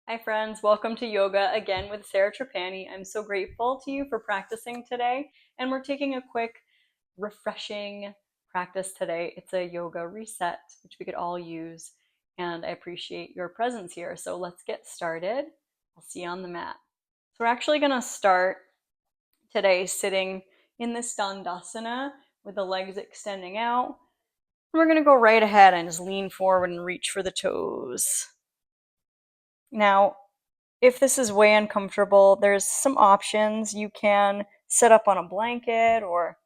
Hi friends, welcome to yoga again with Sarah Trapani. I'm so grateful to you for practicing today, and we're taking a quick, refreshing practice today. It's a yoga reset, which we could all use, and I appreciate your presence here. So let's get started. I'll see you on the mat. So we're actually going to start today sitting in this Dandasana with the legs extending out. And we're going to go right ahead and just lean forward and reach for the toes. Now, if this is way uncomfortable, there's some options. You can sit up on a blanket or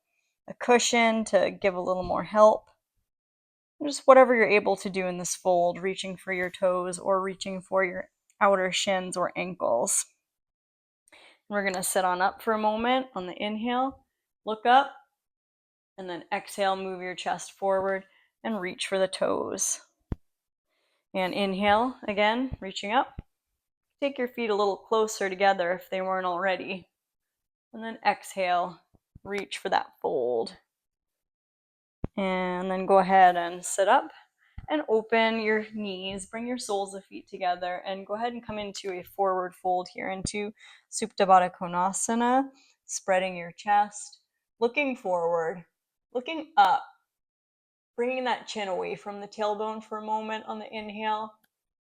a cushion to give a little more help. Just whatever you're able to do in this fold, reaching for your toes or reaching for your outer shins or ankles. We're going to sit on up for a moment on the inhale, look up, and then exhale, move your chest forward and reach for the toes. And inhale again, reaching up. Take your feet a little closer together if they weren't already. And then exhale, reach for that fold. And then go ahead and sit up and open your knees. Bring your soles of feet together and go ahead and come into a forward fold here into Supta Baddha Konasana, spreading your chest, looking forward, looking up, bringing that chin away from the tailbone for a moment on the inhale,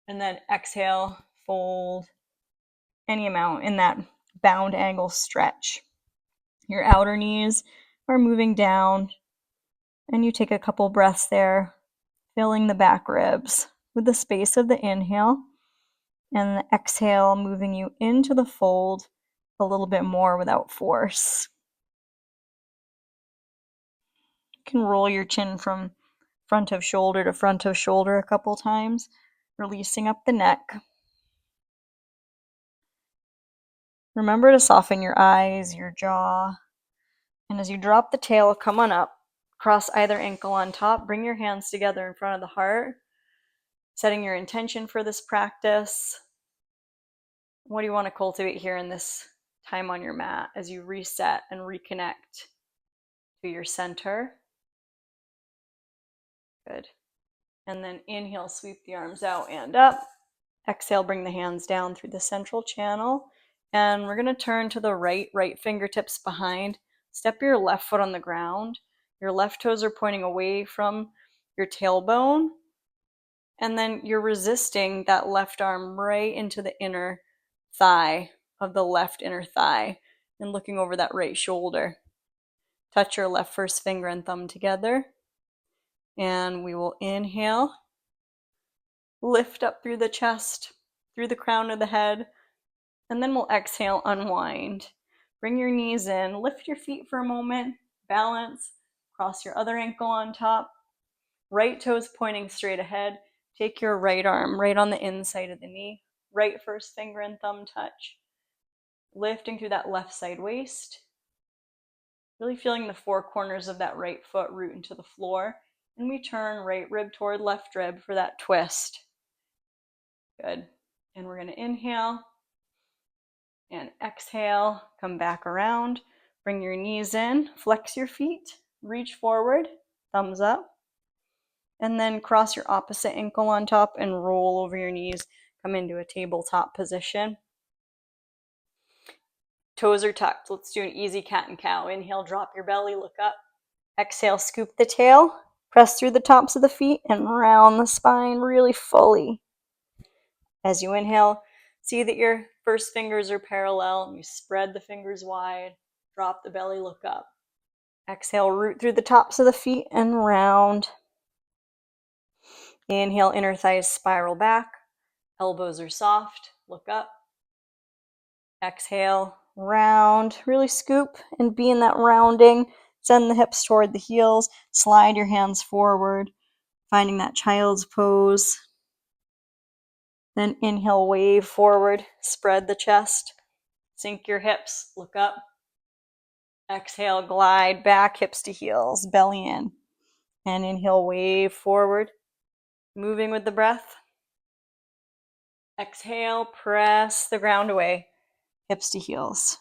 and then exhale, fold any amount in that bound angle stretch. Your outer knees are moving down, and you take a couple breaths there, filling the back ribs with the space of the inhale, and the exhale moving you into the fold a little bit more without force. You can roll your chin from front of shoulder to front of shoulder a couple times, releasing up the neck. Remember to soften your eyes, your jaw, and as you drop the tail, come on up. Cross either ankle on top, bring your hands together in front of the heart, setting your intention for this practice. What do you want to cultivate here in this time on your mat as you reset and reconnect to your center? Good. And then inhale, sweep the arms out and up. Exhale, bring the hands down through the central channel. And we're going to turn to the right fingertips behind. Step your left foot on the ground. Your left toes are pointing away from your tailbone. And then you're resisting that left arm right into the inner thigh of the left inner thigh and looking over that right shoulder. Touch your left first finger and thumb together. And we will inhale, lift up through the chest, through the crown of the head, and then we'll exhale, unwind. Bring your knees in, lift your feet for a moment, balance, cross your other ankle on top, right toes pointing straight ahead. Take your right arm right on the inside of the knee, right first finger and thumb touch, lifting through that left side waist, really feeling the four corners of that right foot root into the floor, and we turn right rib toward left rib for that twist. Good. And we're going to inhale and exhale, come back around, bring your knees in, flex your feet, reach forward, thumbs up, and then cross your opposite ankle on top and roll over your knees, come into a tabletop position. Toes are tucked. Let's do an easy cat and cow. Inhale, drop your belly, look up. Exhale, scoop the tail, press through the tops of the feet and round the spine really fully. As you inhale, see that your first fingers are parallel. You spread the fingers wide, drop the belly, look up. Exhale, root through the tops of the feet and round. Inhale, inner thighs spiral back. Elbows are soft, look up. Exhale, round, really scoop and be in that rounding. Send the hips toward the heels, slide your hands forward, finding that child's pose. Then inhale, wave forward, spread the chest, sink your hips, look up. Exhale, glide back, hips to heels, belly in. And inhale, wave forward, moving with the breath. Exhale, press the ground away, hips to heels.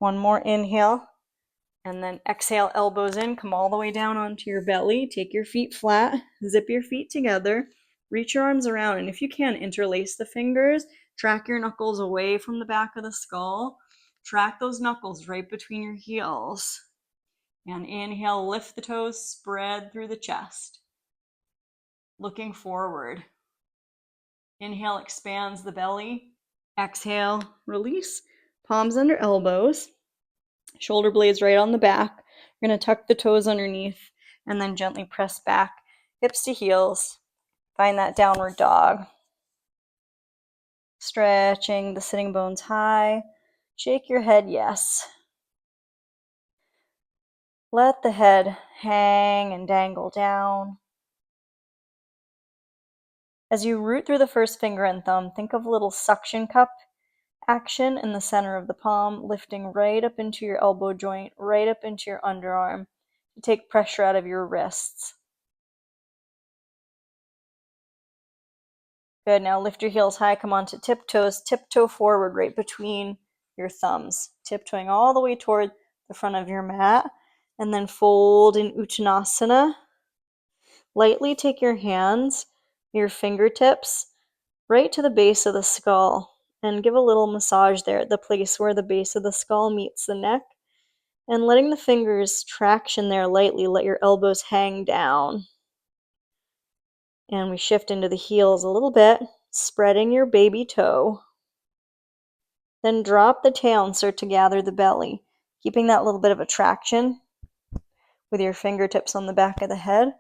One more inhale, and then exhale, elbows in, come all the way down onto your belly. Take your feet flat, zip your feet together, Reach your arms around, and if you can, interlace the fingers. Track your knuckles away from the back of the skull. Track those knuckles right between your heels. And inhale, lift the toes, spread through the chest. Looking forward. Inhale, expands the belly. Exhale, release. Palms under elbows. Shoulder blades right on the back. You're going to tuck the toes underneath and then gently press back, hips to heels. Find that downward dog. Stretching the sitting bones high. Shake your head, yes. Let the head hang and dangle down. As you root through the first finger and thumb, think of a little suction cup action in the center of the palm, lifting right up into your elbow joint, right up into your underarm to take pressure out of your wrists. Good, now lift your heels high, come onto tiptoes, tiptoe forward right between your thumbs, tiptoeing all the way toward the front of your mat, and then fold in Uttanasana. Lightly take your hands, your fingertips, right to the base of the skull, and give a little massage there at the place where the base of the skull meets the neck, and letting the fingers traction there lightly, let your elbows hang down. And we shift into the heels a little bit, spreading your baby toe. Then drop the tail and start to gather the belly, keeping that little bit of a traction with your fingertips on the back of the head.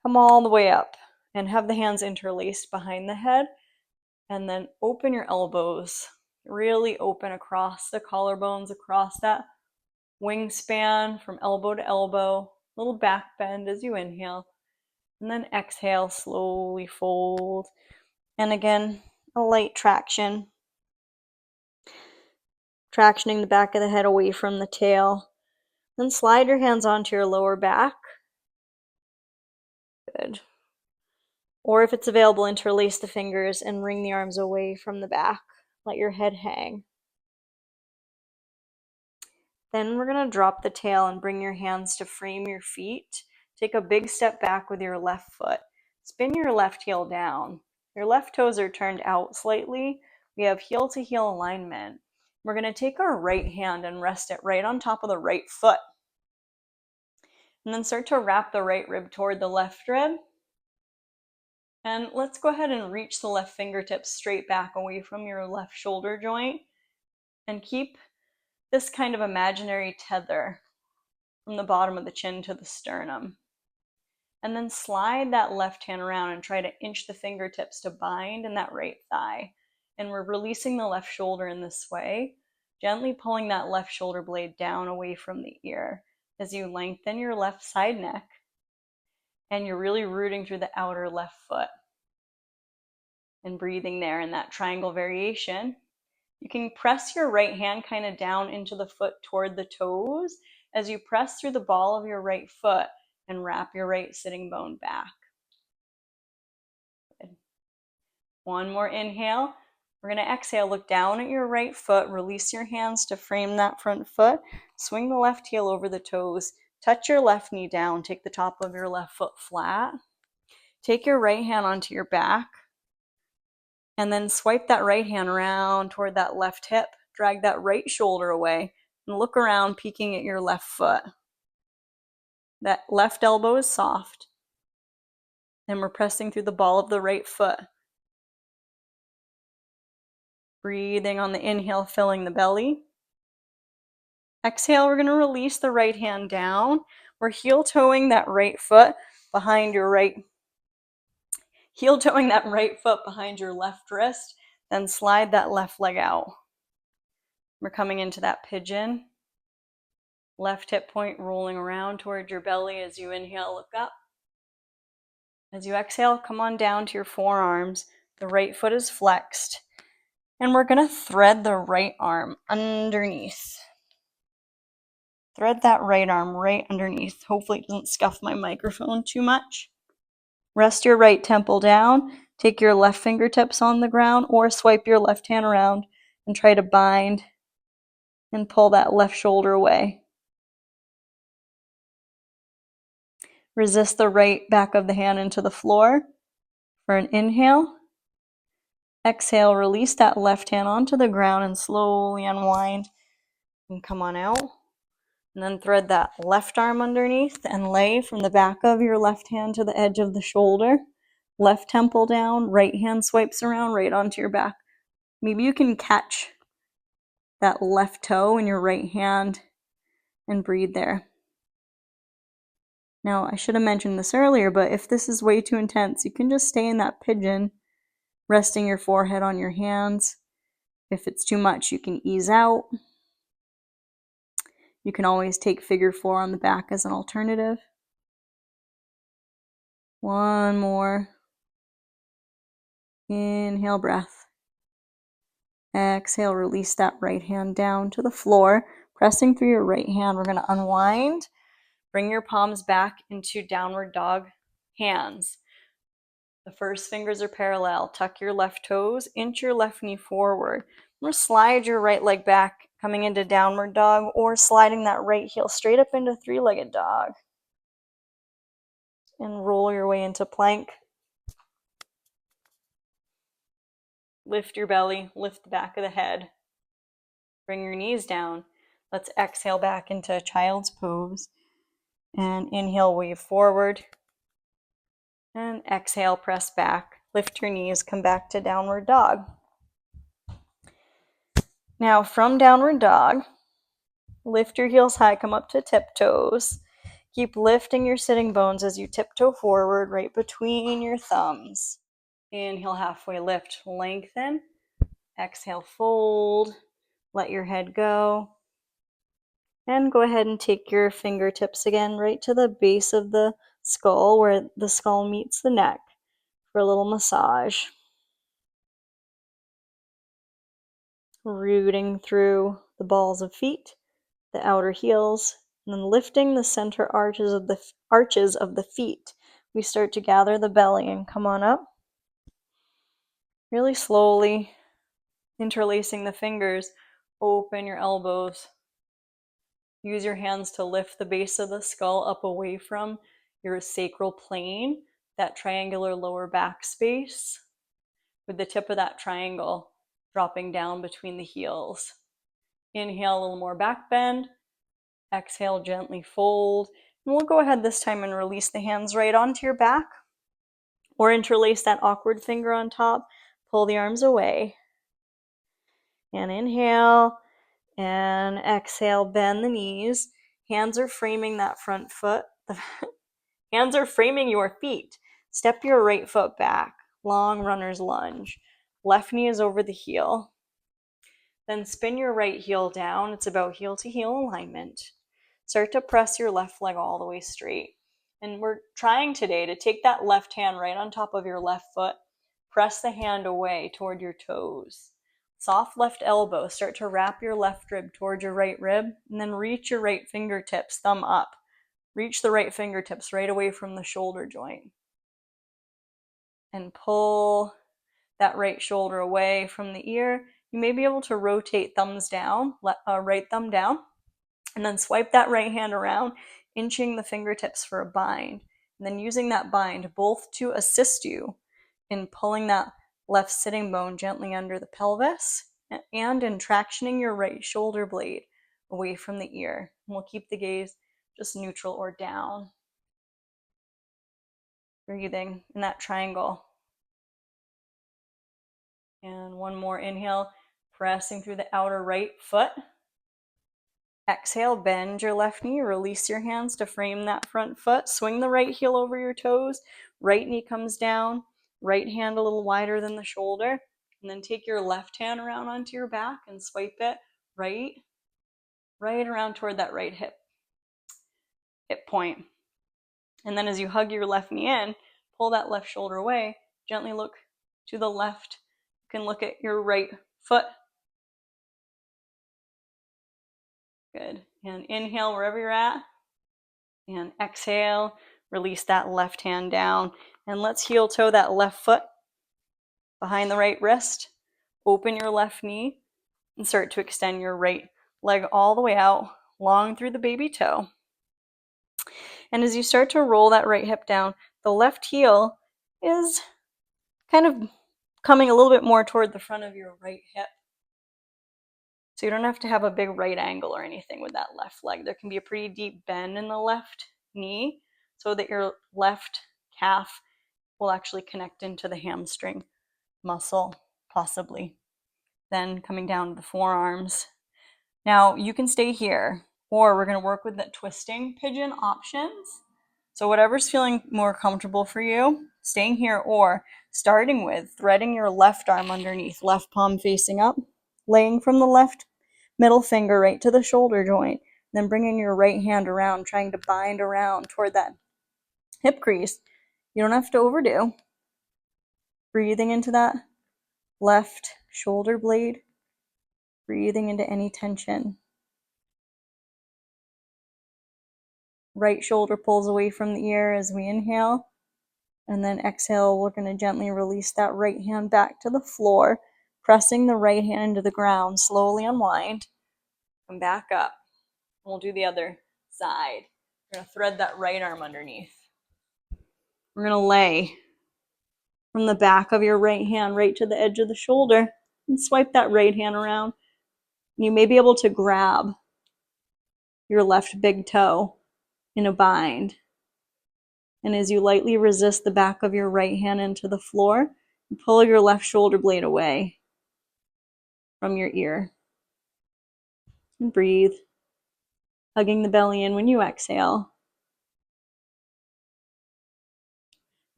Come all the way up and have the hands interlaced behind the head, and then open your elbows. Really open across the collarbones, across that wingspan from elbow to elbow. Little back bend as you inhale. And then exhale, slowly fold. And again, a light traction. Tractioning the back of the head away from the tail. Then slide your hands onto your lower back. Good. Or if it's available, interlace the fingers and wring the arms away from the back. Let your head hang. Then we're going to drop the tail and bring your hands to frame your feet. Take a big step back with your left foot. Spin your left heel down. Your left toes are turned out slightly. We have heel to heel alignment. We're going to take our right hand and rest it right on top of the right foot. And then start to wrap the right rib toward the left rib. And let's go ahead and reach the left fingertips straight back away from your left shoulder joint. And keep this kind of imaginary tether from the bottom of the chin to the sternum. And then slide that left hand around and try to inch the fingertips to bind in that right thigh. And we're releasing the left shoulder in this way, gently pulling that left shoulder blade down away from the ear as you lengthen your left side neck. And you're really rooting through the outer left foot and breathing there in that triangle variation. You can press your right hand kind of down into the foot toward the toes as you press through the ball of your right foot and wrap your right sitting bone back. Good. One more inhale. We're going to exhale, look down at your right foot, release your hands to frame that front foot, swing the left heel over the toes, touch your left knee down, take the top of your left foot flat, take your right hand onto your back, and then swipe that right hand around toward that left hip. Drag that right shoulder away and look around, peeking at your left foot. That left elbow is soft. And we're pressing through the ball of the right foot. Breathing on the inhale, filling the belly. Exhale, we're going to release the right hand down. We're heel-toeing that right foot behind your right. Heel-toeing that right foot behind your left wrist. Then slide that left leg out. We're coming into that pigeon. Left hip point rolling around toward your belly as you inhale, look up. As you exhale, come on down to your forearms. The right foot is flexed. And we're going to thread the right arm underneath. Thread that right arm right underneath. Hopefully it doesn't scuff my microphone too much. Rest your right temple down. Take your left fingertips on the ground or swipe your left hand around and try to bind and pull that left shoulder away. Resist the right back of the hand into the floor. For an inhale, exhale, release that left hand onto the ground and slowly unwind and come on out. And then thread that left arm underneath and lay from the back of your left hand to the edge of the shoulder. Left temple down, right hand swipes around right onto your back. Maybe you can catch that left toe in your right hand and breathe there. Now, I should have mentioned this earlier, but if this is way too intense, you can just stay in that pigeon, resting your forehead on your hands. If it's too much, you can ease out. You can always take figure 4 on the back as an alternative. One more. Inhale, breath. Exhale, release that right hand down to the floor. Pressing through your right hand, we're going to unwind. Bring your palms back into downward dog hands. The first fingers are parallel. Tuck your left toes, inch your left knee forward. Or slide your right leg back, coming into downward dog, or sliding that right heel straight up into three-legged dog. And roll your way into plank. Lift your belly, lift the back of the head. Bring your knees down. Let's exhale back into child's pose. And inhale, wave forward. And exhale, press back. Lift your knees, come back to downward dog. Now from downward dog, lift your heels high, come up to tiptoes. Keep lifting your sitting bones as you tiptoe forward right between your thumbs. Inhale, halfway lift, lengthen. Exhale, fold. Let your head go. And go ahead and take your fingertips again right to the base of the skull where the skull meets the neck for a little massage. Rooting through the balls of feet, the outer heels, and then lifting the center arches of the feet. We start to gather the belly and come on up. Really slowly, interlacing the fingers, open your elbows. Use your hands to lift the base of the skull up away from your sacral plane, that triangular lower back space, with the tip of that triangle dropping down between the heels. Inhale, a little more back bend. Exhale, gently fold. And we'll go ahead this time and release the hands right onto your back, or interlace that awkward finger on top. Pull the arms away. And inhale. And exhale, bend the knees. Hands are framing that front foot. Hands are framing your feet. Step your right foot back. Long runner's lunge. Left knee is over the heel. Then spin your right heel down. It's about heel to heel alignment. Start to press your left leg all the way straight. And we're trying today to take that left hand right on top of your left foot. Press the hand away toward your toes. Soft left elbow. Start to wrap your left rib toward your right rib, and then reach your right fingertips, thumb up. Reach the right fingertips right away from the shoulder joint. And pull that right shoulder away from the ear. You may be able to rotate thumbs down, right thumb down, and then swipe that right hand around, inching the fingertips for a bind. And then using that bind both to assist you in pulling that left sitting bone gently under the pelvis and in tractioning your right shoulder blade away from the ear. And we'll keep the gaze just neutral or down. Breathing in that triangle. And one more inhale, pressing through the outer right foot. Exhale, bend your left knee, release your hands to frame that front foot. Swing the right heel over your toes. Right knee comes down. Right hand a little wider than the shoulder. And then take your left hand around onto your back and swipe it right around toward that right hip point. And then as you hug your left knee in, pull that left shoulder away. Gently look to the left. You can look at your right foot. Good. And inhale wherever you're at. And exhale. Release that left hand down. And let's heel toe that left foot behind the right wrist. Open your left knee and start to extend your right leg all the way out, long through the baby toe. And as you start to roll that right hip down, the left heel is kind of coming a little bit more toward the front of your right hip. So you don't have to have a big right angle or anything with that left leg. There can be a pretty deep bend in the left knee so that your left calf will actually connect into the hamstring muscle, possibly. Then coming down to the forearms. Now you can stay here, or we're going to work with the twisting pigeon options. So whatever's feeling more comfortable for you, staying here, or starting with threading your left arm underneath, left palm facing up, laying from the left middle finger right to the shoulder joint, then bringing your right hand around, trying to bind around toward that hip crease. You don't have to overdo. Breathing into that left shoulder blade, breathing into any tension. Right shoulder pulls away from the ear as we inhale, and then exhale, we're going to gently release that right hand back to the floor, pressing the right hand into the ground. Slowly unwind, come back up. We'll do the other side. We're going to thread that right arm underneath. We're going to lay from the back of your right hand right to the edge of the shoulder and swipe that right hand around. You may be able to grab your left big toe in a bind. And as you lightly resist the back of your right hand into the floor, pull your left shoulder blade away from your ear. And breathe, hugging the belly in when you exhale.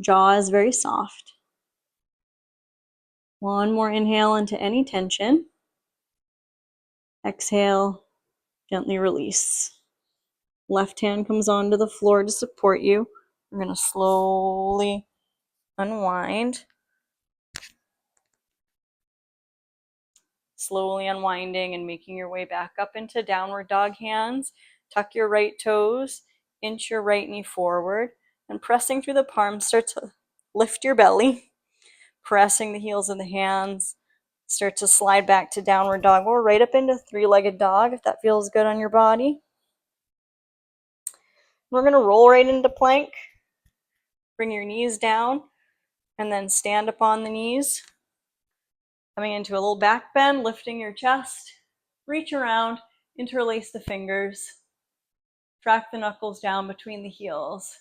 Jaw is very soft. One more inhale into any tension. Exhale, gently release. Left hand comes onto the floor to support you. We're going to slowly unwind. Slowly unwinding and making your way back up into downward dog hands. Tuck your right toes, inch your right knee forward, and pressing through the palms, start to lift your belly. Pressing the heels of the hands, start to slide back to downward dog or right up into three-legged dog if that feels good on your body. We're going to roll right into plank. Bring your knees down and then stand up on the knees. Coming into a little back bend, lifting your chest. Reach around, interlace the fingers. Track the knuckles down between the heels.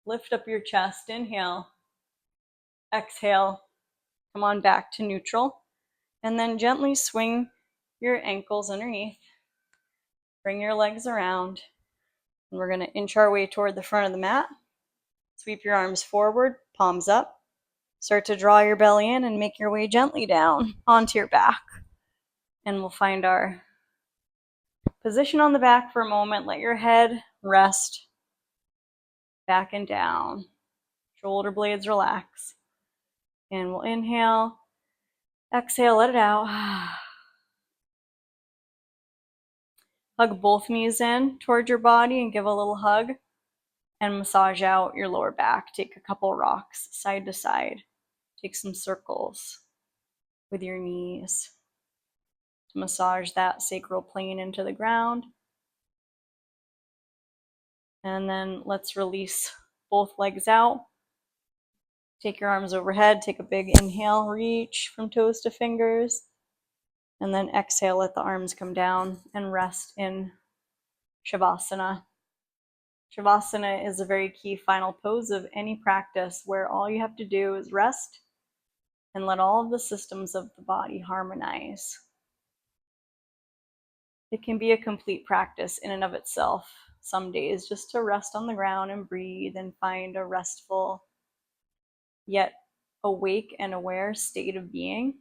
Lift up your chest, inhale. Exhale, come on back to neutral. And then gently swing your ankles underneath. Bring your legs around. And we're going to inch our way toward the front of the mat. Sweep your arms forward, palms up. Start to draw your belly in and make your way gently down onto your back. And we'll find our position on the back for a moment. Let your head rest. Back and down. Shoulder blades relax. And we'll inhale. Exhale, let it out. Hug both knees in towards your body and give a little hug. And massage out your lower back. Take a couple rocks side to side. Take some circles with your knees to massage that sacral plane into the ground. And then let's release both legs out. Take your arms overhead. Take a big inhale. Reach from toes to fingers. And then exhale, let the arms come down and rest in Shavasana. Shavasana is a very key final pose of any practice where all you have to do is rest and let all of the systems of the body harmonize. It can be a complete practice in and of itself some days, just to rest on the ground and breathe and find a restful yet awake and aware state of being.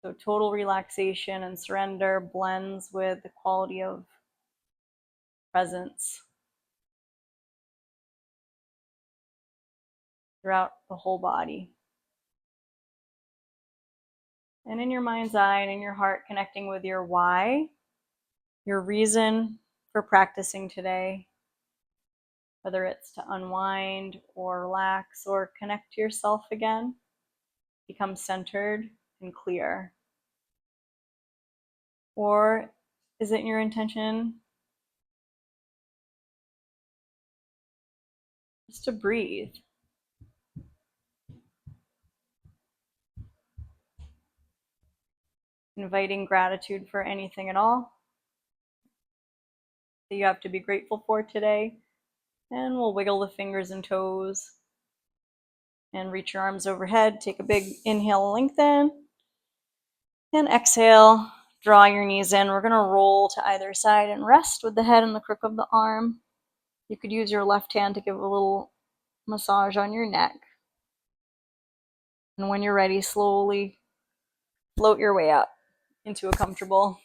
So total relaxation and surrender blends with the quality of presence throughout the whole body. And in your mind's eye and in your heart, connecting with your why, your reason for practicing today, whether it's to unwind or relax or connect to yourself again, become centered and clear. Or is it your intention just to breathe. Inviting gratitude for anything at all that you have to be grateful for today. And we'll wiggle the fingers and toes and reach your arms overhead. Take a big inhale, lengthen, and exhale, draw your knees in. We're going to roll to either side and rest with the head in the crook of the arm. You could use your left hand to give a little massage on your neck. And when you're ready, slowly float your way up into a comfortable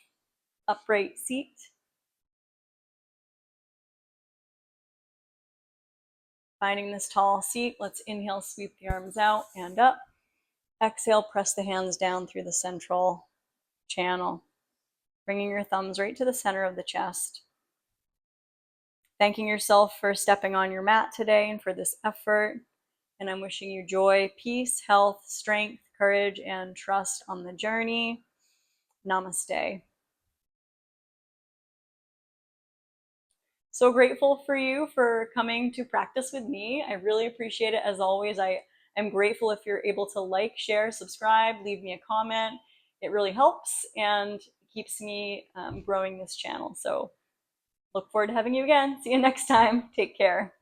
upright seat. Finding this tall seat, let's inhale, sweep the arms out and up. Exhale, press the hands down through the central channel, bringing your thumbs right to the center of the chest. Thanking yourself for stepping on your mat today and for this effort. And I'm wishing you joy, peace, health, strength, courage, and trust on the journey. Namaste. So grateful for you for coming to practice with me. I really appreciate it. As always, I am grateful if you're able to like, share, subscribe, leave me a comment. It really helps and keeps me growing this channel. So look forward to having you again. See you next time. Take care.